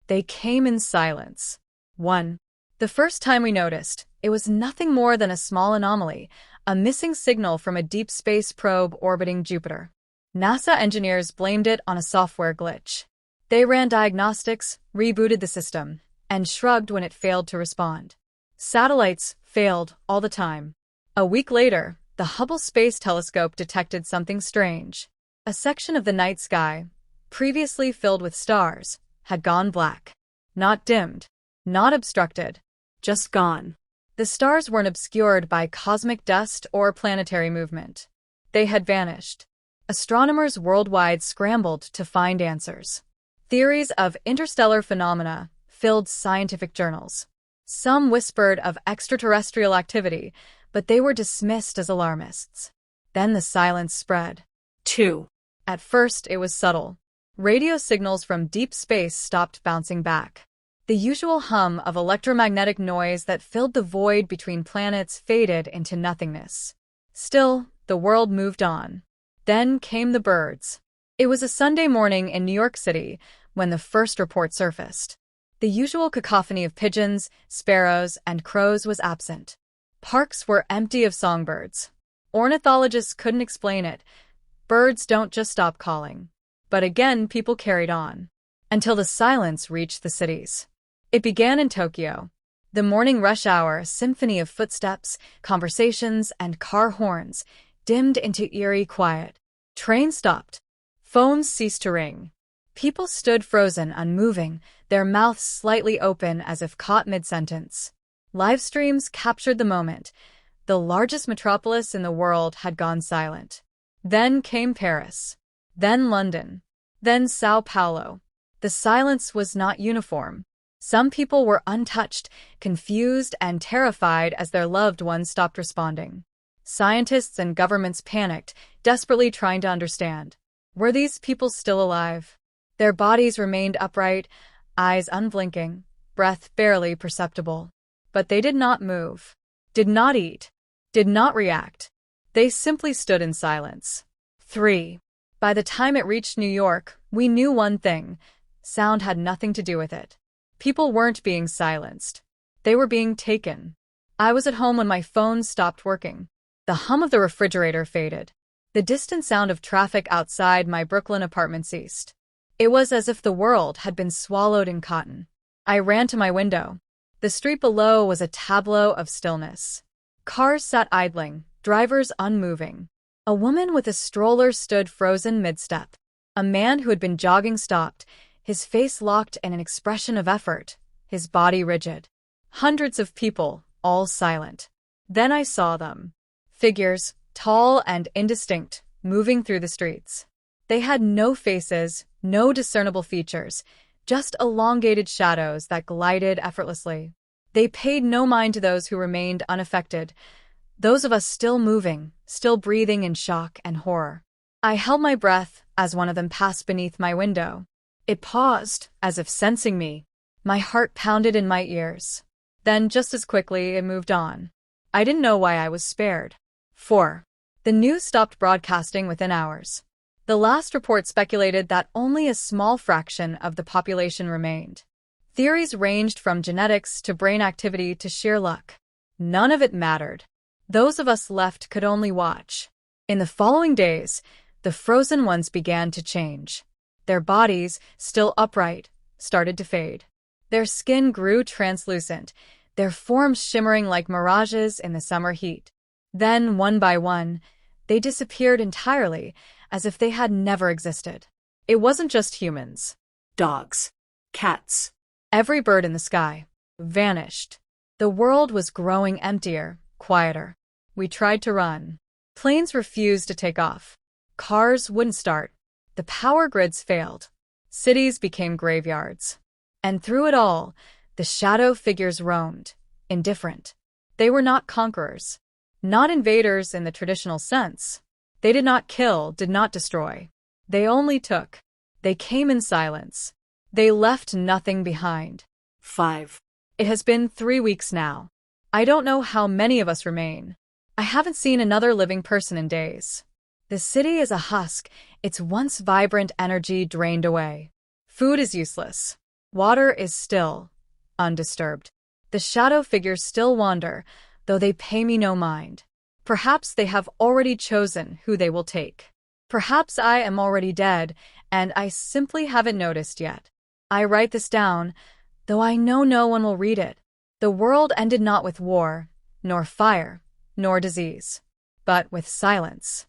They came in silence. 1. The first time we noticed, it was nothing more than a small anomaly, a missing signal from a deep space probe orbiting Jupiter. NASA engineers blamed it on a software glitch. They ran diagnostics, rebooted the system, and shrugged when it failed to respond. Satellites failed all the time. A week later, the Hubble Space Telescope detected something strange. A section of the night sky, previously filled with stars, had gone black. Not dimmed, not obstructed, just gone. The stars weren't obscured by cosmic dust or planetary movement. They had vanished. Astronomers worldwide scrambled to find answers. Theories of interstellar phenomena filled scientific journals. Some whispered of extraterrestrial activity, but they were dismissed as alarmists. Then the silence spread. 2. At first, it was subtle. Radio signals from deep space stopped bouncing back. The usual hum of electromagnetic noise that filled the void between planets faded into nothingness. Still, the world moved on. Then came the birds. It was a Sunday morning in New York City when the first report surfaced. The usual cacophony of pigeons, sparrows, and crows was absent. Parks were empty of songbirds. Ornithologists couldn't explain it. Birds don't just stop calling. But again, people carried on. Until the silence reached the cities. It began in Tokyo. The morning rush hour, a symphony of footsteps, conversations, and car horns, dimmed into eerie quiet. Trains stopped. Phones ceased to ring. People stood frozen, unmoving, their mouths slightly open as if caught mid-sentence. Live streams captured the moment. The largest metropolis in the world had gone silent. Then came Paris. Then London. Then Sao Paulo. The silence was not uniform. Some people were untouched, confused, and terrified as their loved ones stopped responding. Scientists and governments panicked, desperately trying to understand. Were these people still alive? Their bodies remained upright, eyes unblinking, breath barely perceptible. But they did not move, did not eat, did not react. They simply stood in silence. 3. By the time it reached New York, we knew one thing. Sound had nothing to do with it. People weren't being silenced. They were being taken. I was at home when my phone stopped working. The hum of the refrigerator faded. The distant sound of traffic outside my Brooklyn apartment ceased. It was as if the world had been swallowed in cotton. I ran to my window. The street below was a tableau of stillness. Cars sat idling, drivers unmoving. A woman with a stroller stood frozen mid-step. A man who had been jogging stopped, his face locked in an expression of effort, his body rigid. Hundreds of people, all silent. Then I saw them. Figures, tall and indistinct, moving through the streets. They had no faces, no discernible features, just elongated shadows that glided effortlessly. They paid no mind to those who remained unaffected, those of us still moving, still breathing in shock and horror. I held my breath as one of them passed beneath my window. It paused, as if sensing me. My heart pounded in my ears. Then, just as quickly, it moved on. I didn't know why I was spared. 4. The news stopped broadcasting within hours. The last report speculated that only a small fraction of the population remained. Theories ranged from genetics to brain activity to sheer luck. None of it mattered. Those of us left could only watch. In the following days, the frozen ones began to change. Their bodies, still upright, started to fade. Their skin grew translucent, their forms shimmering like mirages in the summer heat. Then, one by one, they disappeared entirely, as if they had never existed. It wasn't just humans. Dogs. Cats. Every bird in the sky vanished. The world was growing emptier, quieter. We tried to run. Planes refused to take off. Cars wouldn't start. The power grids failed. Cities became graveyards. And through it all, the shadow figures roamed, indifferent. They were not conquerors. Not invaders in the traditional sense. They did not kill, did not destroy. They only took. They came in silence. They left nothing behind. 5. It has been 3 weeks now. I don't know how many of us remain. I haven't seen another living person in days. The city is a husk, its once vibrant energy drained away. Food is useless. Water is still, undisturbed. The shadow figures still wander, though they pay me no mind. Perhaps they have already chosen who they will take. Perhaps I am already dead, and I simply haven't noticed yet. I write this down, though I know no one will read it. The world ended not with war, nor fire, nor disease, but with silence.